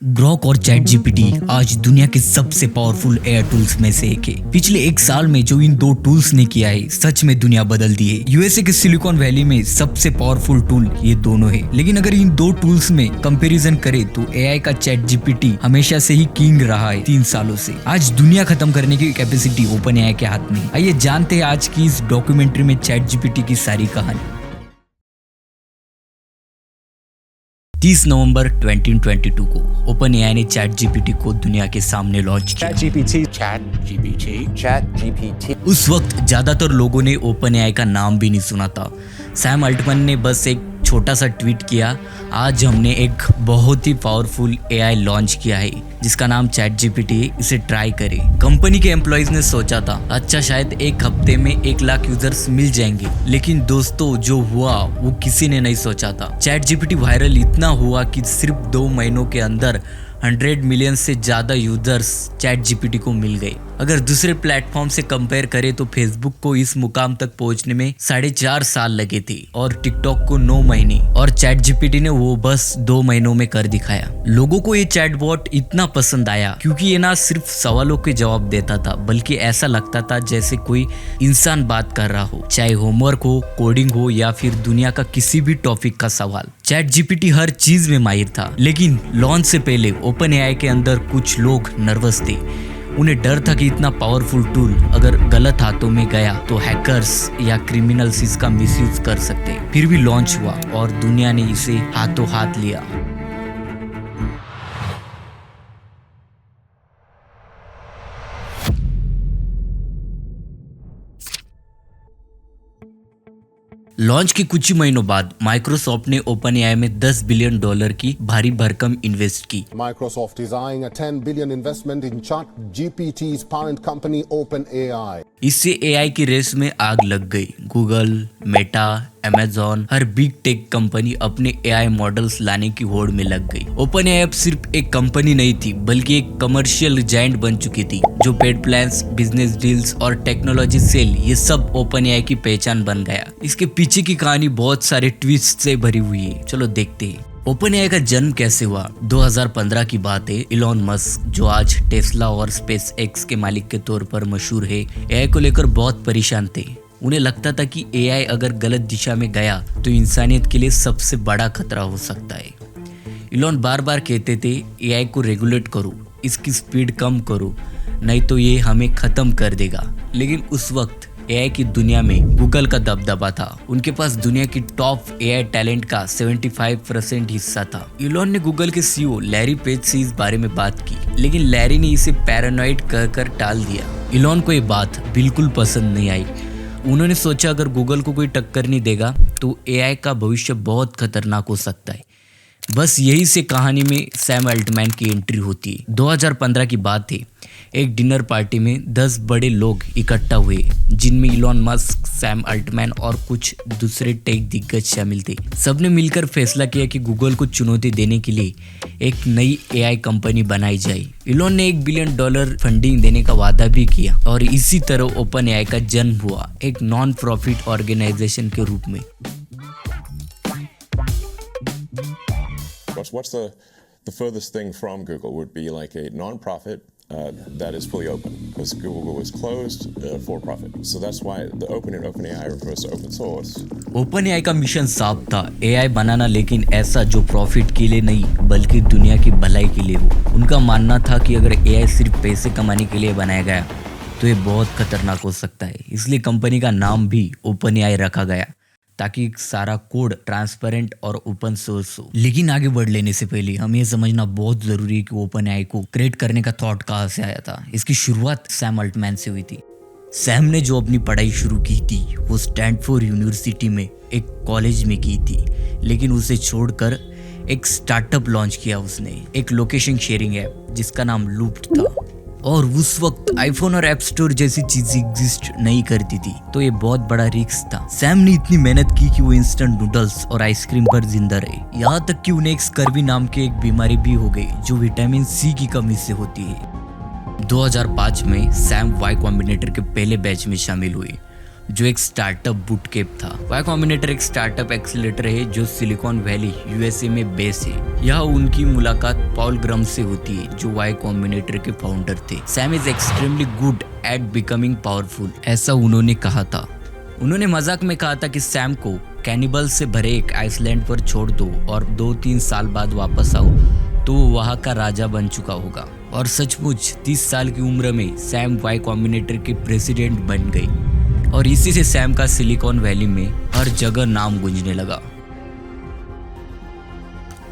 Grok और chat GPT आज दुनिया के सबसे पावरफुल एआई टूल्स में से एक है। पिछले एक साल में जो इन दो टूल्स ने किया है, सच में दुनिया बदल दी है। यूएसए के सिलिकॉन वैली में सबसे पावरफुल टूल ये दोनों है। लेकिन अगर इन दो टूल्स में कंपैरिजन करें तो एआई का चैट जीपीटी हमेशा से ही किंग रहा है 3 सालों से। आज दुनिया खत्म करने की कैपेसिटी ओपन एआई के हाथ में। आइए जानते हैं आज की इस डॉक्यूमेंट्री में चैट जीपीटी की सारी कहानी। 30 नवंबर 2022 को ओपन एआई ने चैट जीपीटी को दुनिया के सामने लॉन्च किया। चैट जीपीटी उस वक्त ज्यादातर लोगों ने ओपन एआई का नाम भी नहीं सुना था। सैम अल्टमैन ने बस एक छोटा सा ट्वीट किया, आज हमने एक बहुत ही पावरफुल एआई लॉन्च किया है जिसका नाम चैट जीपीटी है, इसे ट्राई करें। कंपनी के एम्प्लॉइज ने सोचा था अच्छा शायद एक हफ्ते में 1 लाख यूजर्स मिल जाएंगे, लेकिन दोस्तों जो हुआ वो किसी ने नहीं सोचा था। चैट जीपीटी वायरल इतना हुआ कि सिर्फ 2 महीनों के अंदर 100 मिलियन से ज्यादा यूजर्स चैट जीपीटी को मिल गए। अगर दूसरे प्लेटफॉर्म से कंपेयर करें तो फेसबुक को इस मुकाम तक पहुंचने में 4.5 साल लगे थे और टिकटॉक को 9 महीने, और चैट जीपीटी ने वो बस 2 महीनों में कर दिखाया। लोगों को ये चैटबॉट इतना पसंद आया क्योंकि ये ना सिर्फ सवालों के जवाब देता था, बल्कि ऐसा लगता था जैसे कोई इंसान बात कर रहा हो, चाहे होमवर्क हो, कोडिंग हो या फिर दुनिया का किसी भी टॉपिक का सवाल। चैट जीपीटी हर चीज में माहिर था, लेकिन लॉन्च से पहले ओपन एआई के अंदर कुछ लोग नर्वस थे। उन्हें डर था कि इतना पावरफुल टूल अगर गलत हाथों में गया तो हैकर्स या क्रिमिनल्स इसका मिसयूज कर सकते। फिर भी लॉन्च हुआ और दुनिया ने इसे हाथों हाथ लिया। लॉन्च के कुछ ही महीनों बाद माइक्रोसॉफ्ट ने ओपन एआई में $10 बिलियन की भारी भरकम इन्वेस्ट की। Microsoft is eyeing a $10 billion investment in ChatGPT's parent company OpenAI. इससे एआई की रेस में आग लग गई। गूगल, मेटा, अमेजॉन, हर बिग टेक कंपनी अपने एआई मॉडल्स लाने की होड़ में लग गई। ओपन एआई अब सिर्फ एक कंपनी नहीं थी बल्कि एक कमर्शियल जायंट बन चुकी थी। जो पेड प्लान्स, बिजनेस डील्स और टेक्नोलॉजी सेल, ये सब ओपन एआई की पहचान बन गया। इसके पीछे की कहानी बहुत सारे ट्विस्ट से भरी हुई है, चलो देखते हैं। ओपन एआई का जन्म कैसे हुआ? 2015 की बात है। इलॉन मस्क, जो आज टेस्ला और स्पेस एक्स के मालिक के तौर पर मशहूर है, एआई को लेकर बहुत परेशान थे। उन्हें लगता था कि एआई अगर गलत दिशा में गया तो इंसानियत के लिए सबसे बड़ा खतरा हो सकता है। इलॉन बार बार कहते थे एआई को रेगुलेट करो, इसकी स्पीड कम करो, नहीं तो ये हमें खत्म कर देगा। लेकिन उस वक्त एआई की दुनिया में गूगल का दबदबा था। उनके पास दुनिया की टॉप एआई टैलेंट का 75% हिस्सा था। इलॉन ने गूगल के सीईओ लैरी पेज से इस बारे में बात की, लेकिन लैरी ने इसे पैरानॉइड कहकर टाल दिया। इलॉन को ये बात बिल्कुल पसंद नहीं आई। उन्होंने सोचा अगर गूगल को कोई टक्कर नहीं देगा तो एआई का भविष्य बहुत खतरनाक हो सकता है। बस यही से कहानी में सैम अल्टमैन की एंट्री होती है। 2015 की बात है। एक डिनर पार्टी में 10 बड़े लोग इकट्ठा हुए, जिनमें इलॉन मस्क, सैम अल्टमैन और कुछ दूसरे टेक दिग्गज शामिल थे। सबने मिलकर फैसला किया कि गूगल को चुनौती देने के लिए एक नई एआई कंपनी बनाई जाए। इलॉन ने $1 बिलियन फंडिंग देने का वादा भी किया और इसी तरह ओपन एआई का जन्म हुआ, एक नॉन प्रॉफिट ऑर्गेनाइजेशन के रूप में। What's the furthest thing from Google would be like a non-profit that is fully open, because Google was closed for profit. So that's why the open in OpenAI refers to open source. OpenAI का mission साफ था, AI बनाना, लेकिन ऐसा जो profit के लिए नहीं बल्कि दुनिया की भलाई के लिए हो। उनका मानना था कि अगर एआई सिर्फ पैसे कमाने के लिए बनाया गया तो ये बहुत खतरनाक हो सकता है। इसलिए कंपनी का नाम भी OpenAI रखा गया ताकि सारा कोड ट्रांसपेरेंट और ओपन सोर्स हो। लेकिन आगे बढ़ लेने से पहले हमें समझना बहुत जरूरी है कि ओपन एआई को क्रिएट करने का थॉट कहाँ से आया था। इसकी शुरुआत सैम अल्टमैन से हुई थी। सैम ने जो अपनी पढ़ाई शुरू की थी वो स्टैनफोर्ड यूनिवर्सिटी में एक कॉलेज में की थी, लेकिन उसे छोड़कर एक स्टार्टअप लॉन्च किया उसने, एक लोकेशन शेयरिंग ऐप जिसका नाम लूप्ड था। और उस वक्त आईफोन और ऐप स्टोर जैसी चीजें एग्जिस्ट नहीं करती थी, तो ये बहुत बड़ा रिस्क था। सैम ने इतनी मेहनत की कि वो इंस्टेंट नूडल्स और आइसक्रीम पर जिंदा रहे, यहाँ तक कि उन्हें एक स्कर्वी नाम की एक बीमारी भी हो गई जो विटामिन सी की कमी से होती है। 2005 में सैम वाई कॉम्बिनेटर के पहले बैच में शामिल हुए। जो एक स्टार्टअप बूटकैम्प था। वाई कॉम्बिनेटर एक स्टार्टअप एक्सीलरेटर है जो सिलिकॉन वैली यूएसए में बेस है। यहाँ उनकी मुलाकात पॉल ग्राम से होती है जो वाई कॉम्बिनेटर के फाउंडर थे। Sam is extremely good at becoming powerful, ऐसा उन्होंने कहा था। उन्होंने मजाक में कहा था कि सैम को कैनिबल से भरे एक आइसलैंड पर छोड़ दो और 2-3 साल बाद वापस आओ तो वो वहाँ का राजा बन चुका होगा। और सचमुच 30 साल की उम्र में सैम वाई कॉम्बिनेटर के प्रेसिडेंट बन गए और इसी से सैम का सिलिकॉन वैली में हर जगह नाम गूंजने लगा।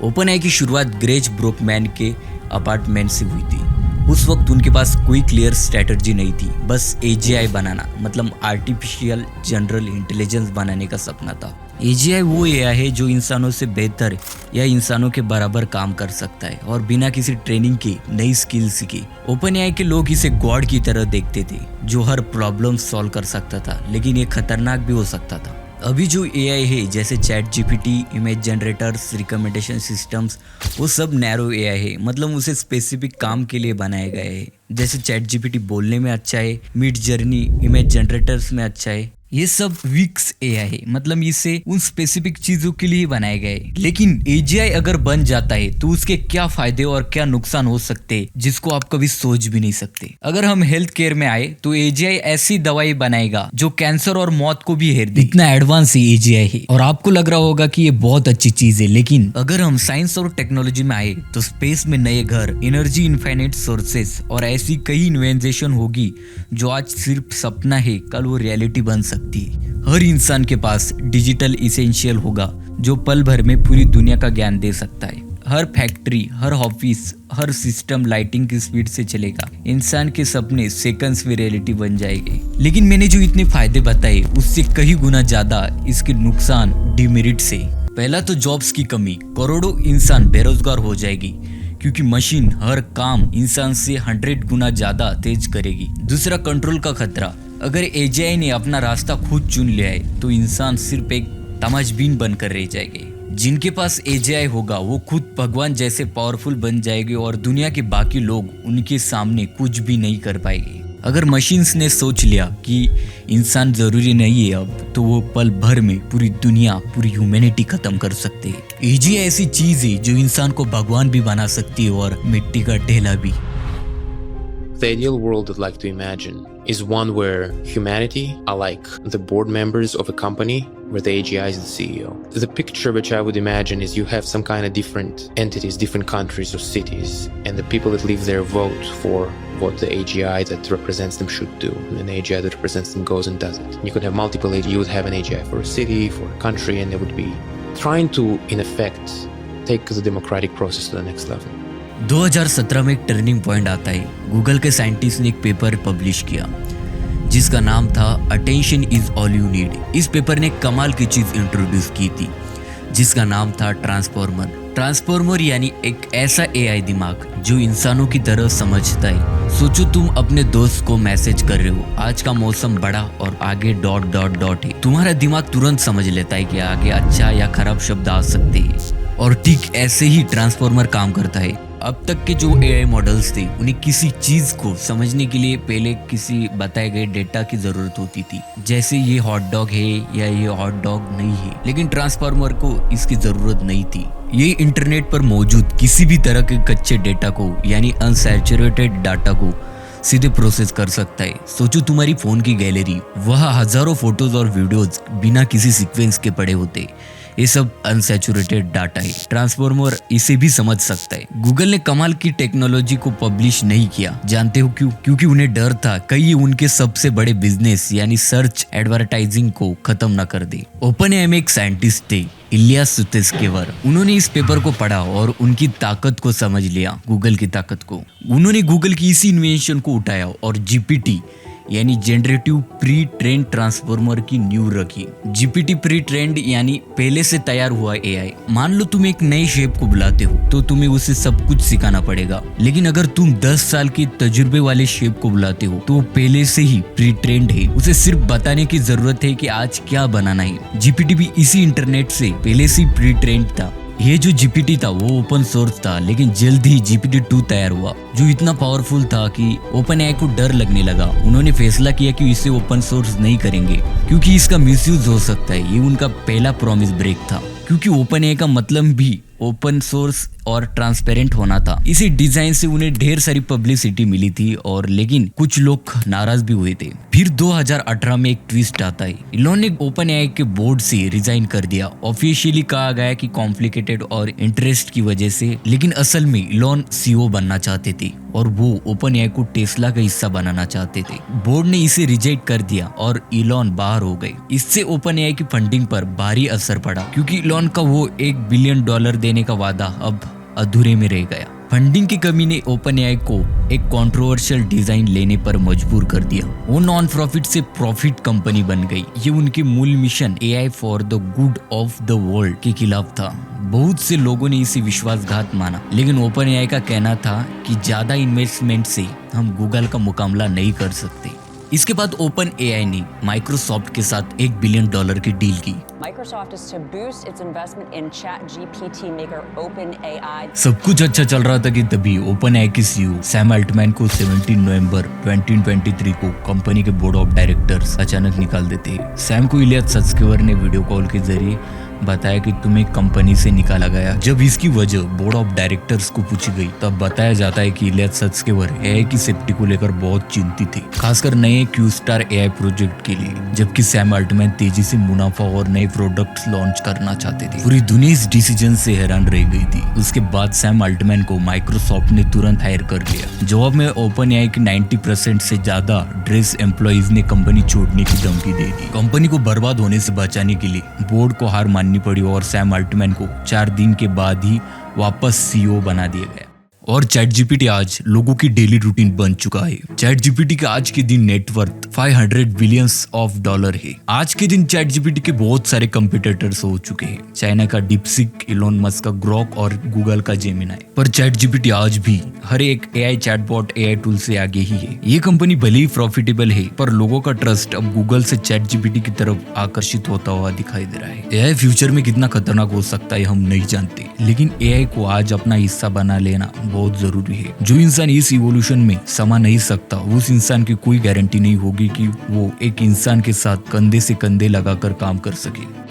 ओपनएआई की शुरुआत ग्रेज ब्रोकमैन के अपार्टमेंट से हुई थी। उस वक्त उनके पास कोई क्लियर स्ट्रेटजी नहीं थी, बस एजीआई बनाना, मतलब आर्टिफिशियल जनरल इंटेलिजेंस बनाने का सपना था। एजीआई वो एआई है जो इंसानों से बेहतर या इंसानों के बराबर काम कर सकता है और बिना किसी ट्रेनिंग के नई स्किल सीखे। ओपनएआई के लोग इसे गॉड की तरह देखते थे जो हर प्रॉब्लम सॉल्व कर सकता था, लेकिन ये खतरनाक भी हो सकता था। अभी जो एआई है जैसे chat GPT, image generators, recommendation systems, वो सब नैरो एआई है, मतलब उसे स्पेसिफिक काम के लिए बनाए गए हैं। जैसे चैट जीपीटी बोलने में अच्छा है, मिड जर्नी इमेज जनरेटर्स में अच्छा है। ये सब वीक्स एआई है, मतलब इसे उन स्पेसिफिक चीजों के लिए बनाए गए। लेकिन एजीआई अगर बन जाता है तो उसके क्या फायदे और क्या नुकसान हो सकते हैं जिसको आप कभी सोच भी नहीं सकते। अगर हम हेल्थ केयर में आए तो एजीआई ऐसी दवाई बनाएगा जो कैंसर और मौत को भी हेर दे। इतना एडवांस एजीआई है और आपको लग रहा होगा कि ये बहुत अच्छी चीज है। लेकिन अगर हम साइंस और टेक्नोलॉजी में आए तो स्पेस में नए घर, एनर्जी इनफाइनाइट सोर्सेस और ऐसी कई इन्वेंशन होगी जो आज सिर्फ सपना है, कल वो रियलिटी बन सकती है। हर इंसान के पास डिजिटल इसेंशियल होगा जो पल भर में पूरी दुनिया का ज्ञान दे सकता है। हर फैक्ट्री, हर ऑफिस, हर सिस्टम लाइटिंग की स्पीड से चलेगा। इंसान के सपने सेकंड्स में रियलिटी बन जाएंगे। लेकिन मैंने जो इतने फायदे बताए उससे कई गुना ज्यादा इसके नुकसान डिमेरिट से। पहला तो जॉब्स की कमी, करोड़ों इंसान बेरोजगार हो जाएगी क्योंकि मशीन हर काम इंसान से 100 गुना ज्यादा तेज करेगी। दूसरा, कंट्रोल का खतरा। अगर एजीआई ने अपना रास्ता खुद चुन लिया है तो इंसान सिर्फ एक तमाशबीन बनकर रह जाएंगे। जिनके पास एजीआई होगा वो खुद भगवान जैसे पावरफुल बन जाएंगे और दुनिया के बाकी लोग उनके सामने कुछ भी नहीं कर पाएंगे। अगर मशीन्स ने सोच लिया कि इंसान जरूरी नहीं है अब, तो वो पल भर में पूरी दुनिया, पूरी ह्यूमैनिटी खत्म कर सकते हैं। एजीआई ऐसी चीज है जो इंसान को भगवान भी बना सकती है और मिट्टी का ढेला भी। The ideal world I'd like to imagine is one where humanity are like the board members of a company where the AGI is the CEO. The picture which I would imagine is you have some kind of different entities, different countries or cities, and the people that leave their vote for what the AGI that represents them should do. And an AGI that represents them goes and does it. You could have multiple AGI. You would have an AGI for a city, for a country, and they would be trying to, in effect, take the democratic process to the next level. 2017 में एक turning point आता है। Google के scientist ने एक paper publish किया जिसका नाम था attention is all you need. इस पेपर ने कमाल की चीज इंट्रोड्यूस की थी जिसका नाम था ट्रांसफॉर्मर। ट्रांसफॉर्मर यानी एक ऐसा एआई दिमाग जो इंसानों की तरह समझता है। सोचो तुम अपने दोस्त को मैसेज कर रहे हो, आज का मौसम बड़ा और आगे ... है। तुम्हारा दिमाग तुरंत समझ लेता है कि आगे अच्छा या खराब शब्द आ सकते हैं और ठीक ऐसे ही ट्रांसफॉर्मर काम करता है। अब तक के जो एआई मॉडल्स थे उन्हें किसी चीज को समझने के लिए पहले किसी बताए गए डेटा की जरूरत होती थी, जैसे ये हॉट डॉग है या ये हॉट डॉग नहीं है। लेकिन ट्रांसफॉर्मर को इसकी जरूरत नहीं थी। ये इंटरनेट पर मौजूद किसी भी तरह के कच्चे डेटा को यानी अनसैचुरेटेड डाटा को सीधे प्रोसेस कर सकता है। सोचो तुम्हारी फोन की गैलरी, वहाँ हजारों फोटोज और वीडियोज बिना किसी सीक्वेंस के पड़े होते। ये सब अनसैचुरेटेड डाटा है। ट्रांसफॉर्मर इसे भी समझ सकता है। गूगल ने कमाल की टेक्नोलॉजी को पब्लिश नहीं किया, जानते हो क्यों? क्योंकि उन्हें डर था कहीं उनके सबसे बड़े बिजनेस यानी सर्च एडवर्टाइजिंग को खत्म न कर दे। ओपनएआई में एक साइंटिस्ट थे, इलियास सुतेस्केवर। उन्होंने इस पेपर को पढ़ा और उनकी ताकत को समझ लिया, गूगल की ताकत को। उन्होंने गूगल की इसी इन्वेंशन को उठाया और जीपीटी यानी जनरेटिव प्री ट्रेंड ट्रांसफॉर्मर की नींव रखी। जीपीटी प्री ट्रेंड यानी पहले से तैयार हुआ एआई। मान लो तुम एक नए शेप को बुलाते हो तो तुम्हें उसे सब कुछ सिखाना पड़ेगा, लेकिन अगर तुम 10 साल के तजुर्बे वाले शेप को बुलाते हो तो वो पहले से ही प्री ट्रेंड है, उसे सिर्फ बताने की जरूरत है कि आज क्या बनाना है। जीपीटी भी इसी इंटरनेट से पहले से प्री ट्रेंड था। ये जो GPT था वो ओपन सोर्स था, लेकिन जल्द ही GPT-2 तैयार हुआ जो इतना पावरफुल था कि OpenAI को डर लगने लगा। उन्होंने फैसला किया कि इसे ओपन सोर्स नहीं करेंगे क्योंकि इसका मिसयूज हो सकता है। ये उनका पहला प्रॉमिस ब्रेक था, क्योंकि OpenAI का मतलब भी ओपन सोर्स और ट्रांसपेरेंट होना था। इसी डिजाइन से उन्हें ढेर सारी पब्लिसिटी मिली थी और लेकिन कुछ लोग नाराज भी हुए थे। फिर 2018 में एक ट्विस्ट आता है। इलॉन ने OpenAI के बोर्ड से रिजाइन कर दिया। ऑफिशियली कहा गया कि कॉम्प्लिकेटेड और इंटरेस्ट की वजह से, लेकिन असल में इलॉन CEO बनना चाहते थे और वो OpenAI को टेस्ला का हिस्सा बनाना चाहते थे। बोर्ड ने इसे रिजेक्ट कर दिया और इलॉन बाहर हो गए। इससे OpenAI की फंडिंग पर भारी असर पड़ा, क्योंकि इलॉन का वो $1 बिलियन देने का वादा अब अधूरे में रह गया। फंडिंग की कमी ने OpenAI को एक कंट्रोवर्शियल डिजाइन लेने पर मजबूर कर दिया। वो नॉन प्रॉफिट से प्रॉफिट कंपनी बन गई। ये उनके मूल mission AI for the good of the world के खिलाफ था। बहुत से लोगों ने इसे विश्वासघात माना, लेकिन OpenAI का कहना था कि ज्यादा इन्वेस्टमेंट से हम गूगल का मुकाबला नहीं कर सकते। इसके बाद OpenAI ने माइक्रोसॉफ्ट के साथ $1 बिलियन की डील की। Microsoft is to boost its investment in ChatGPT maker OpenAI. सब कुछ अच्छा चल रहा था कि तभी OpenAI के CEO सैम अल्टमैन को 17 नवंबर 2023 को कंपनी के बोर्ड ऑफ डायरेक्टर्स अचानक निकाल देते हैं। सैम को इलियट सत्स्केवर ने वीडियो कॉल के जरिए बताया कि तुम्हें कंपनी से निकाला गया। जब इसकी वजह बोर्ड ऑफ डायरेक्टर्स को पूछी गई तब बताया जाता है कि इलियट सत्स्केवर AI की सेफ्टी को लेकर बहुत चिंतित थे, खासकर नए Q-Star AI प्रोजेक्ट के लिए, जबकि सैम अल्टमैन तेजी से मुनाफा और नए प्रोडक्ट्स लॉन्च करना चाहते थे। पूरी दुनिया इस डिसीजन से हैरान रह गई थी। उसके बाद सैम अल्टमैन को माइक्रोसॉफ्ट ने तुरंत हायर कर लिया। जवाब में OpenAI के 90% से ज्यादा ड्रेस एम्प्लॉइज ने कंपनी छोड़ने की धमकी दे दी। कंपनी को बर्बाद होने से बचाने के लिए बोर्ड को हार माननी पड़ी और सैम अल्टमैन को 4 दिन के बाद ही वापस CEO बना दिया गया। और ChatGPT आज लोगों की डेली रूटीन बन चुका है। ChatGPT का आज के दिन नेटवर्थ $500 बिलियन है। आज के दिन ChatGPT के बहुत सारे कंपटीटर्स हो चुके हैं। चाइना का डीपसीक, इलॉन मस्क का ग्रोक और गूगल का जेमिनाई। पर ChatGPT आज भी हर एक AI चैटबॉट AI टूल से आगे ही है। ये कंपनी भले ही प्रॉफिटेबल है, पर लोगों का ट्रस्ट अब गूगल से ChatGPT की तरफ आकर्षित होता हुआ दिखाई दे रहा है। AI फ्यूचर में कितना खतरनाक हो सकता है हम नहीं जानते, लेकिन AI को आज अपना हिस्सा बना लेना बहुत जरूरी है। जो इंसान इस इवोल्यूशन में समा नहीं सकता, उस इंसान की कोई गारंटी नहीं होगी कि वो एक इंसान के साथ कंधे से कंधे लगाकर काम कर सके।